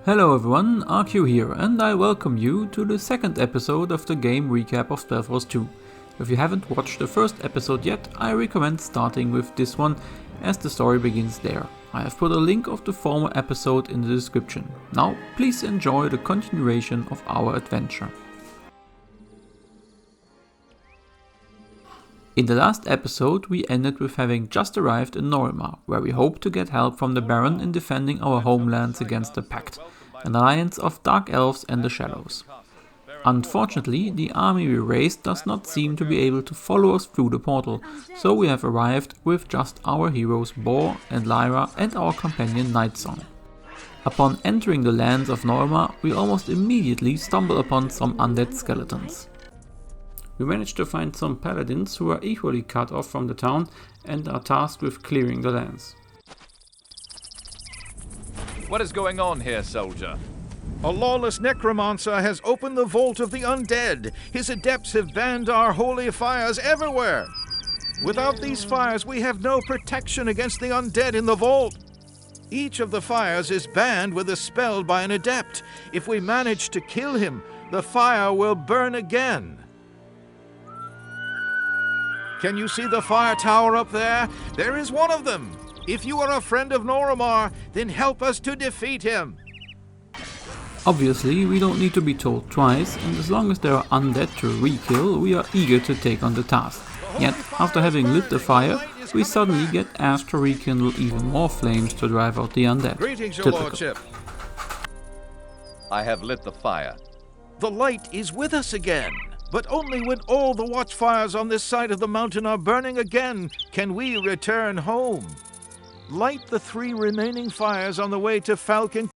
Hello everyone, RQ here, and I welcome you to the second episode of the game recap of Spellforce 2. If you haven't watched the first episode yet, I recommend starting with this one, as the story begins there. I have put a link of the former episode in the description. Now, please enjoy the continuation of our adventure. In the last episode, we ended with having just arrived in Norimar, where we hope to get help from the Baron in defending our homelands against the Pact, an alliance of Dark Elves and the Shadows. Unfortunately, the army we raised does not seem to be able to follow us through the portal, so we have arrived with just our heroes Boar and Lyra and our companion Nightsong. Upon entering the lands of Norimar, we almost immediately stumble upon some undead skeletons. We managed to find some paladins who are equally cut off from the town and are tasked with clearing the lands. What is going on here, soldier? A lawless necromancer has opened the vault of the undead. His adepts have banned our holy fires everywhere. Without these fires, we have no protection against the undead in the vault. Each of the fires is banned with a spell by an adept. If we manage to kill him, the fire will burn again. Can you see the fire tower up there? There is one of them. If you are a friend of Norimar, then help us to defeat him. Obviously, we don't need to be told twice, and as long as there are undead to re-kill, we are eager to take on the task. Yet, after having lit the fire, we suddenly get asked to rekindle even more flames to drive out the undead. Greetings, your Typical. lordship. I have lit the fire. The light is with us again. But only when all the watchfires on this side of the mountain are burning again can we return home. Light the 3 remaining fires on the way to Falcon.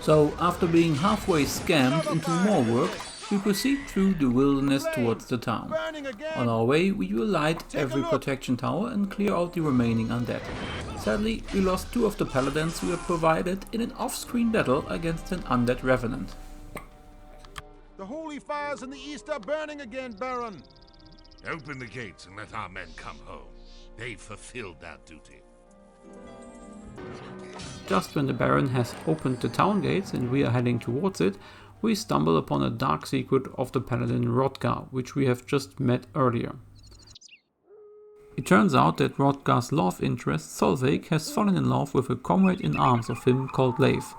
So, after being halfway scammed into more work, we proceed through the wilderness towards the town. On our way, we will light every protection tower and clear out the remaining undead. Sadly, we lost 2 of the paladins we were provided in an off-screen battle against an undead revenant. The holy fires in the east are burning again, Baron. Open the gates and let our men come home. They've fulfilled their duty. Just when the Baron has opened the town gates and we are heading towards it, we stumble upon a dark secret of the paladin Rodgar, which we have just met earlier. It turns out that Rodgar's love interest Solveig has fallen in love with a comrade in arms of him called Leif.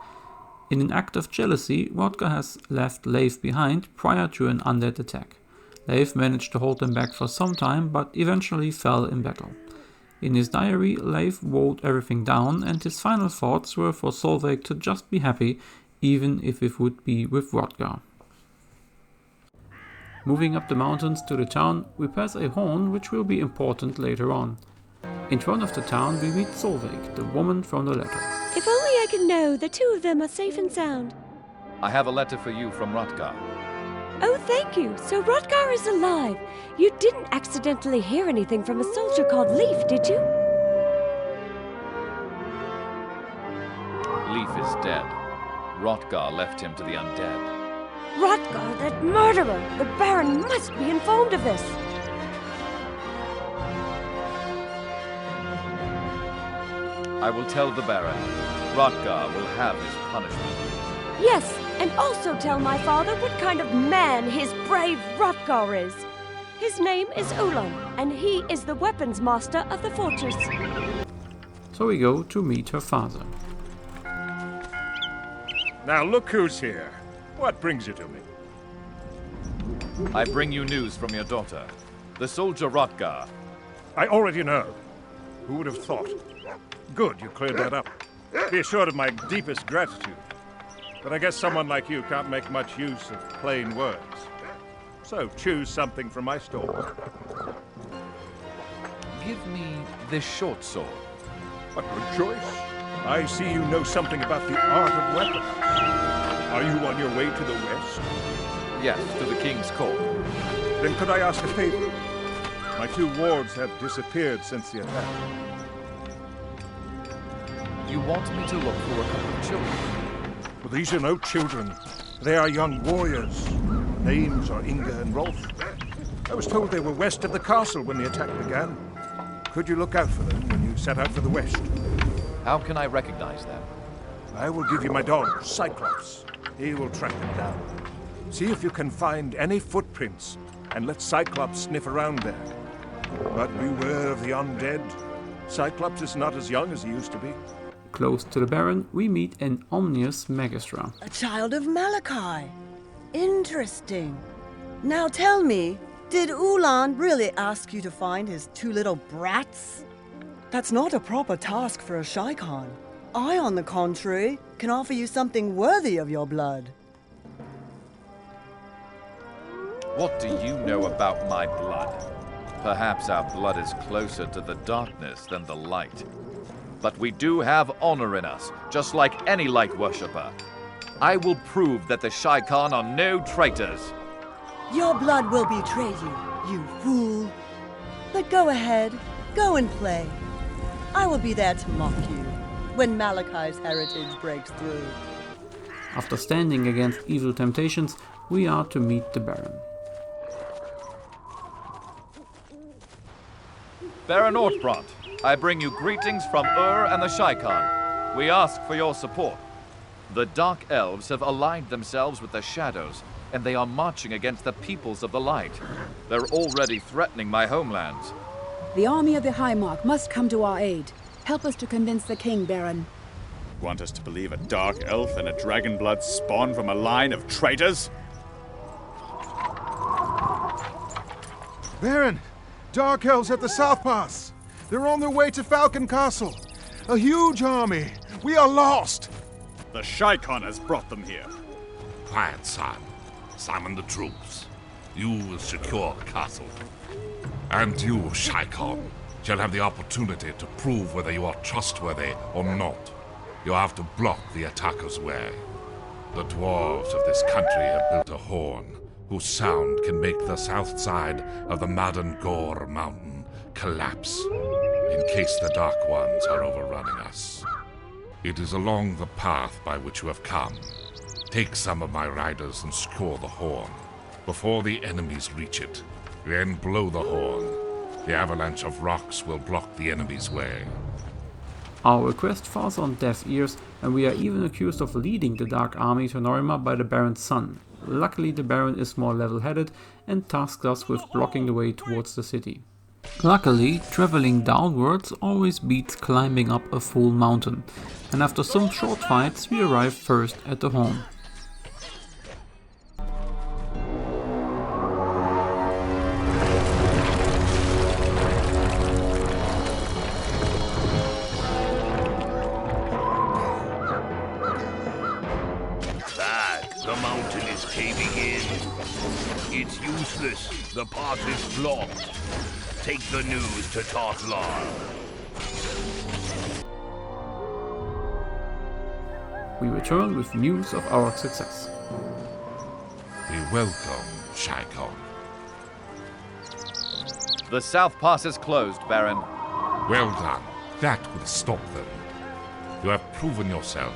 In an act of jealousy, Rodgar has left Leif behind prior to an undead attack. Leif managed to hold them back for some time, but eventually fell in battle. In his diary, Leif wrote everything down, and his final thoughts were for Solveig to just be happy, even if it would be with Rodgar. Moving up the mountains to the town, we pass a horn which will be important later on. In front of the town we meet Solveig, the woman from the letter. If only I could know the 2 of them are safe and sound. I have a letter for you from Rodgar. Oh, thank you. So Rodgar is alive. You didn't accidentally hear anything from a soldier called Leif, did you? Leif is dead. Rodgar left him to the undead. Rodgar, that murderer! The Baron must be informed of this. I will tell the Baron. Rodgar will have his punishment. Yes, and also tell my father what kind of man his brave Rodgar is. His name is Ulan, and he is the weapons master of the fortress. So we go to meet her father. Now look who's here. What brings you to me? I bring you news from your daughter, the soldier Rodgar. I already know. Who would have thought? Good, you cleared that up. Be assured of my deepest gratitude. but I guess someone like you can't make much use of plain words. So choose something from my store. Give me this short sword. A good choice. I see you know something about the art of weapons. Are you on your way to the west? Yes, to the king's court. Then could I ask a favor? My 2 wards have disappeared since the attack. You want me to look for a couple of children? Well, these are no children. They are young warriors. Names are Inga and Rolf. I was told they were west of the castle when the attack began. Could you look out for them when you set out for the west? How can I recognize them? I will give you my dog, Cyclops. He will track them down. See if you can find any footprints, and let Cyclops sniff around there. But beware of the undead. Cyclops is not as young as he used to be. Close to the Baron, we meet an ominous Magistra. A child of Malachi. Interesting. Now tell me, did Ulan really ask you to find his 2 little brats? That's not a proper task for a Shaikhan. I, on the contrary, can offer you something worthy of your blood. What do you know about my blood? Perhaps our blood is closer to the darkness than the light. But we do have honor in us, just like any light worshipper. I will prove that the Shaikhan are no traitors. Your blood will betray you, you fool. But go ahead, go and play. I will be there to mock you when Malachi's heritage breaks through. After standing against evil temptations, we are to meet the Baron. Baron Ortbrand, I bring you greetings from and the Shaikhan. We ask for your support. The Dark Elves have allied themselves with the Shadows, and they are marching against the peoples of the light. They're already threatening my homelands. The army of the High Mark must come to our aid. Help us to convince the king, Baron. Want us to believe a dark elf and a dragonblood spawned from a line of traitors? Baron, Dark Elves at the South Pass. They're on their way to Falcon Castle. A huge army. We are lost. The Shaikhan has brought them here. Quiet, son. Summon the troops. You will secure the castle. And you, Shaikhan, shall have the opportunity to prove whether you are trustworthy or not. You have to block the attacker's way. The dwarves of this country have built a horn whose sound can make the south side of the Madden Gore mountain collapse in case the Dark Ones are overrunning us. It is along the path by which you have come. Take some of my riders and score the horn before the enemies reach it. Then blow the horn. The avalanche of rocks will block the enemy's way. Our request falls on deaf ears, and we are even accused of leading the Dark Army to Norimar by the Baron's son. Luckily, the Baron is more level-headed and tasks us with blocking the way towards the city. Luckily, traveling downwards always beats climbing up a full mountain, and after some short fights we arrive first at the horn. The mountain is caving in. It's useless. The path is blocked. Take the news to Tartlar. We return with news of our success. Be welcome, Shaikhan. The South Pass is closed, Baron. Well done. That will stop them. You have proven yourself.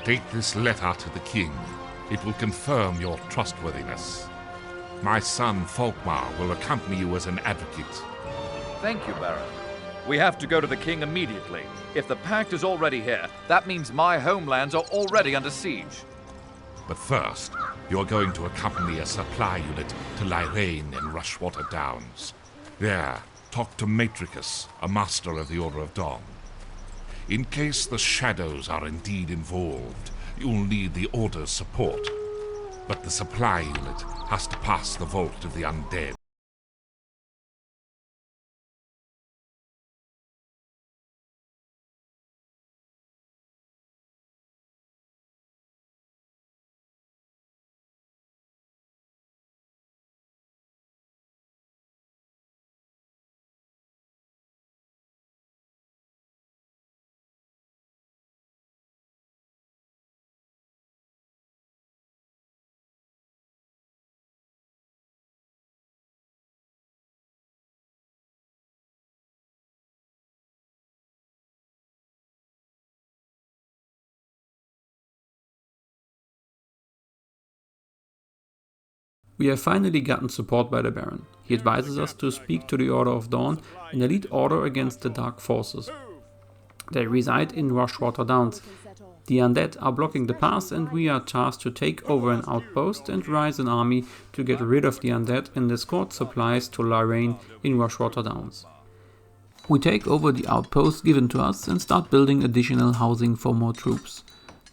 Take this letter to the king. It will confirm your trustworthiness. My son, Folkmar, will accompany you as an advocate. Thank you, Baron. We have to go to the king immediately. If the Pact is already here, that means my homelands are already under siege. But first, you're going to accompany a supply unit to Lyrane in Rushwater Downs. There, talk to Matricus, a master of the Order of Dawn. In case the Shadows are indeed involved, you'll need the Order's support. But the supply unit has to pass the Vault of the Undead. We have finally gotten support by the Baron. He advises us to speak to the Order of Dawn, an elite order against the Dark Forces. They reside in Rushwater Downs. The undead are blocking the pass, and we are tasked to take over an outpost and rise an army to get rid of the undead and escort supplies to Lorraine in Rushwater Downs. We take over the outpost given to us and start building additional housing for more troops.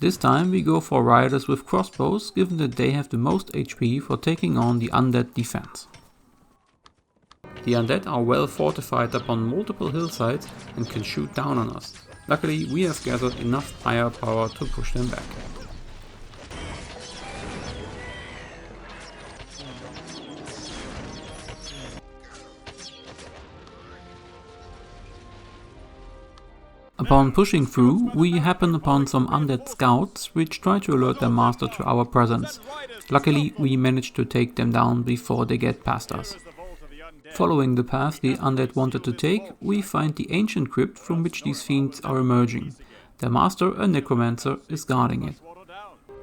This time we go for riders with crossbows, given that they have the most HP for taking on the undead defense. The undead are well fortified upon multiple hillsides and can shoot down on us. Luckily, we have gathered enough firepower to push them back. Upon pushing through, we happen upon some undead scouts which try to alert their master to our presence. Luckily, we manage to take them down before they get past us. Following the path the undead wanted to take, we find the ancient crypt from which these fiends are emerging. Their master, a necromancer, is guarding it.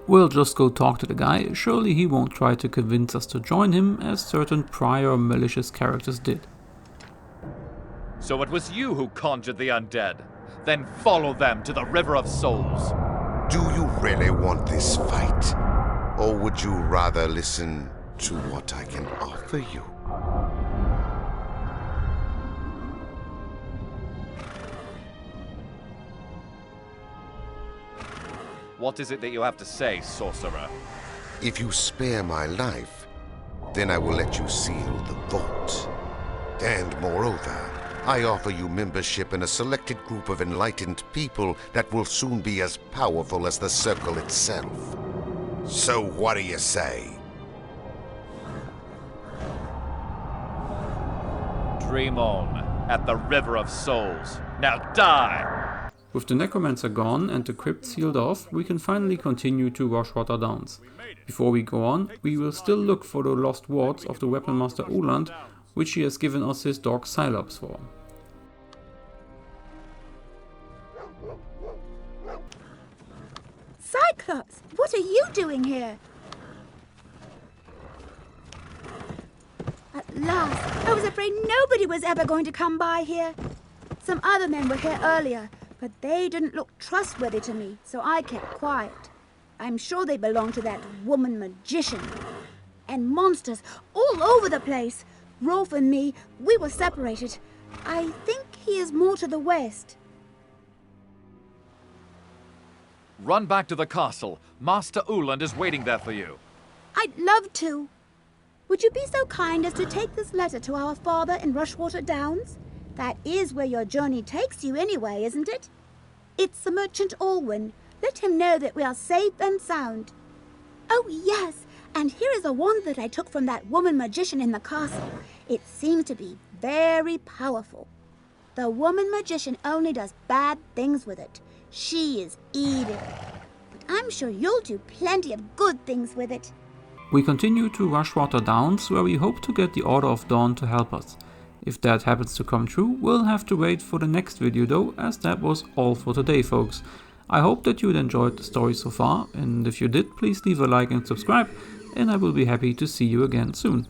We'll just go talk to the guy. Surely he won't try to convince us to join him, as certain prior malicious characters did. So it was you who conjured the undead? Then follow them to the River of Souls. Do you really want this fight? Or would you rather listen to what I can offer you? What is it that you have to say, sorcerer? If you spare my life, then I will let you seal the vault. And moreover, I offer you membership in a selected group of enlightened people that will soon be as powerful as the Circle itself. So what do you say? Dream on, at the River of Souls. Now die! With the necromancer gone and the crypt sealed off, we can finally continue to Rushwater Downs. Before we go on, we will still look for the lost wards of the Weapon Master Uland, which he has given us his dog Cylops for. Cyclops, what are you doing here? At last, I was afraid nobody was ever going to come by here. Some other men were here earlier, but they didn't look trustworthy to me, so I kept quiet. I'm sure they belong to that woman magician. And monsters all over the place. Rolf and me, we were separated. I think he is more to the west. Run back to the castle. Master Uland is waiting there for you. I'd love to. Would you be so kind as to take this letter to our father in Rushwater Downs? That is where your journey takes you anyway, isn't it? It's the merchant Alwyn. Let him know that we are safe and sound. Oh, yes, and here is a wand that I took from that woman magician in the castle. It seems to be very powerful. The woman magician only does bad things with it. She is evil. But I'm sure you'll do plenty of good things with it. We continue to Rushwater Downs, where we hope to get the Order of Dawn to help us. If that happens to come true, we'll have to wait for the next video though, as that was all for today, folks. I hope that you enjoyed the story so far, and if you did, please leave a like and subscribe, and I will be happy to see you again soon.